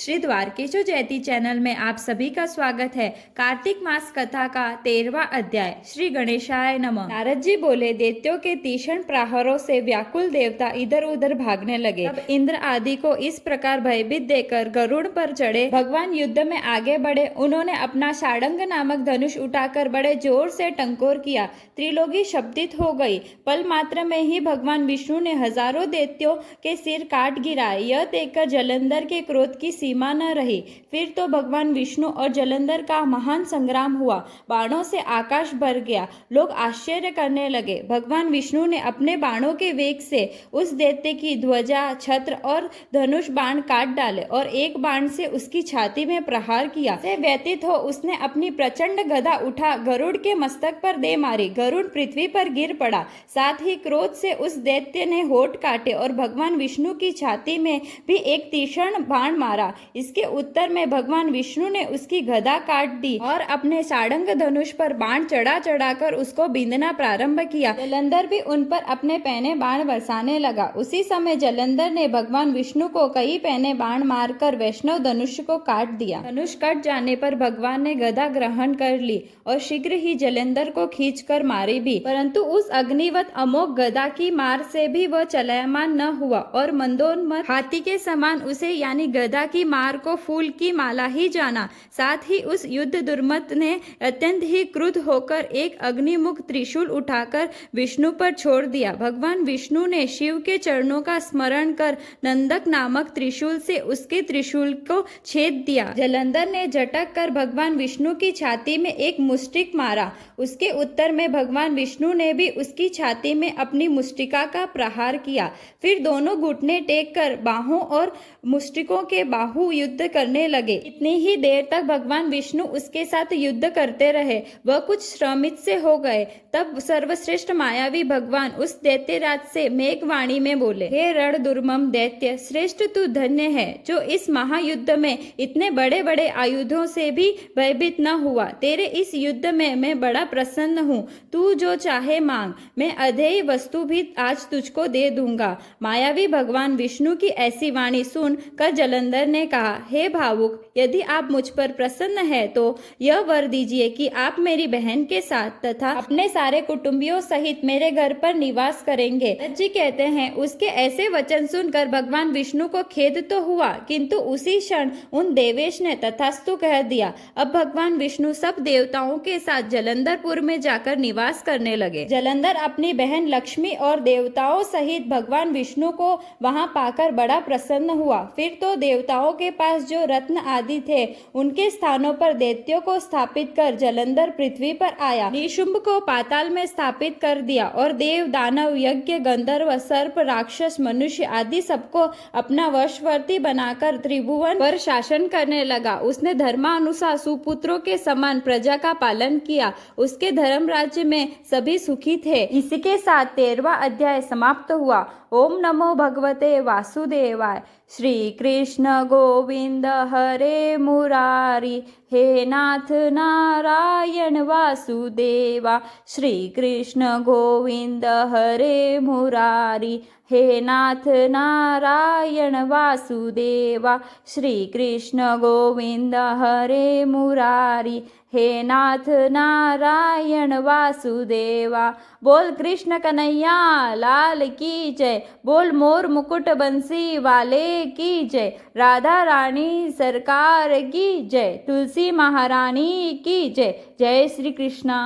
श्री द्वारकेशो जयती चैनल में आप सभी का स्वागत है। कार्तिक मास कथा का 13वां अध्याय। श्री गणेशाय नमः। नारद जी बोले, दैत्यों के तीक्ष्ण प्रहारों से व्याकुल देवता इधर उधर भागने लगे। अब इंद्र आदि को इस प्रकार भयभीत देकर गरुड़ पर चढ़े भगवान युद्ध में आगे बढ़े। उन्होंने अपना षाडंग नामक धनुष उठाकर बड़े जोर से टंकोर किया। त्रिलोकी शब्दित हो गई। पल मात्र में ही भगवान विष्णु ने हजारों दैत्यों के सिर काट गिराए। यह देखकर जलंधर के क्रोध की सीमा न रही। फिर तो भगवान विष्णु और जलंधर का महान संग्राम हुआ। बाणों से आकाश भर गया। लोग आश्चर्य करने लगे। भगवान विष्णु ने अपने बाणों के वेग से उस दैत्य की ध्वजा, छत्र और धनुष बाण काट डाले और एक बाण से उसकी छाती में प्रहार किया। से व्यतीत हो उसने अपनी प्रचंड गदा उठा गरुड़ के मस्तक पर दे मारी। गरुड़ पृथ्वी पर गिर पड़ा। साथ ही क्रोध से उस दैत्य ने होठ काटे और भगवान विष्णु की छाती में भी एक तीक्ष्ण बाण मारा। इसके उत्तर में भगवान विष्णु ने उसकी गदा काट दी और अपने षाडंग धनुष पर बाण चढ़ा चढ़ाकर उसको बींधना प्रारंभ किया। जलंधर भी उन पर अपने पैने बाण बरसाने लगा। उसी समय जलंधर ने भगवान विष्णु को कई पैने बाण मारकर वैष्णव धनुष को काट दिया। धनुष कट जाने पर भगवान ने गदा ग्रहण कर ली और शीघ्र ही जलंधर को खींचकर मारी भी, परंतु उस अग्निवत अमोघ गदा की मार से भी वह चलायमान न हुआ और मंदोन्मत्त हाथी के समान उसे यानी गदा की मार को फूल की माला ही जाना। साथ ही उस युद्ध दुर्मत ने अत्यंत ही क्रुद्ध होकर एक अग्निमुख त्रिशूल उठाकर विष्णु पर छोड़ दिया। भगवान विष्णु ने शिव के चरणों का स्मरण कर नंदक नामक त्रिशूल से उसके त्रिशूल को छेद दिया। जलंधर ने झटक कर भगवान विष्णु की छाती में एक मुष्टिक मारा। उसके उत्तर में भगवान विष्णु ने भी उसकी छाती में अपनी मुष्टिका का प्रहार किया। फिर दोनों घुटने टेक कर बाहों और मुष्टिकों के बाहु युद्ध करने लगे। इतनी ही देर तक भगवान विष्णु उसके साथ युद्ध करते रहे। वह कुछ श्रमित से हो गए। तब सर्वश्रेष्ठ मायावी भगवान उस दैत्यराज से मेघवाणी में बोले, हे रण दुर्मम दैत्य श्रेष्ठ, तू धन्य है जो इस महायुद्ध में इतने बड़े बड़े आयुधों से भी भयभीत न हुआ। तेरे इस युद्ध में मैं बड़ा प्रसन्न हूँ। तू जो चाहे मांग, मैं अधेय वस्तु भी आज तुझको दे दूंगा। मायावी भगवान विष्णु की ऐसी वाणी सुन कर जलंधर ने कहा, हे भावुक, यदि आप मुझ पर प्रसन्न है तो यह वर दीजिए कि आप मेरी बहन के साथ तथा अपने सारे कुटुंबियों सहित मेरे घर पर निवास करेंगे। जी कहते हैं, उसके ऐसे वचन सुनकर भगवान विष्णु को खेद तो हुआ, किंतु उसी क्षण उन देवेश ने तथास्तु कह दिया। अब भगवान विष्णु सब देवताओं के साथ जलंधरपुर में जाकर निवास करने लगे। जलंधर अपनी बहन लक्ष्मी और देवताओं सहित भगवान विष्णु को वहां पाकर बड़ा प्रसन्न हुआ। फिर तो देवताओं के पास जो रत्न आदि थे उनके स्थानों पर दैत्यों को स्थापित कर जलंधर पृथ्वी पर आया। निशुंभ को पाताल में स्थापित कर दिया और देव, दानव, यज्ञ, गंधर्व, सर्प, राक्षस, मनुष्य आदि सबको अपना वशवर्ती बनाकर त्रिभुवन पर शासन करने लगा। उसने धर्मानुसार सुपुत्रों के समान प्रजा का पालन किया। उसके धर्म राज्य में सभी सुखी थे। इसके साथ 13वां अध्याय समाप्त हुआ। ओम नमो भगवते वासुदेवाय। श्री कृष्ण गोविंद हरे मुरारी, हे नाथ नारायण वासुदेवा। श्री कृष्ण गोविंद हरे मुरारी, हे नाथ नारायण वासुदेवा। श्री कृष्ण गोविंद हरे मुरारी, हे नाथ नारायण वासुदेवा। बोल कृष्ण कन्हैया लाल की जय। बोल मोर मुकुट बंसी वाले की जय। राधा रानी सरकार की जय। तुलसी महारानी की जय। जय श्री कृष्णा।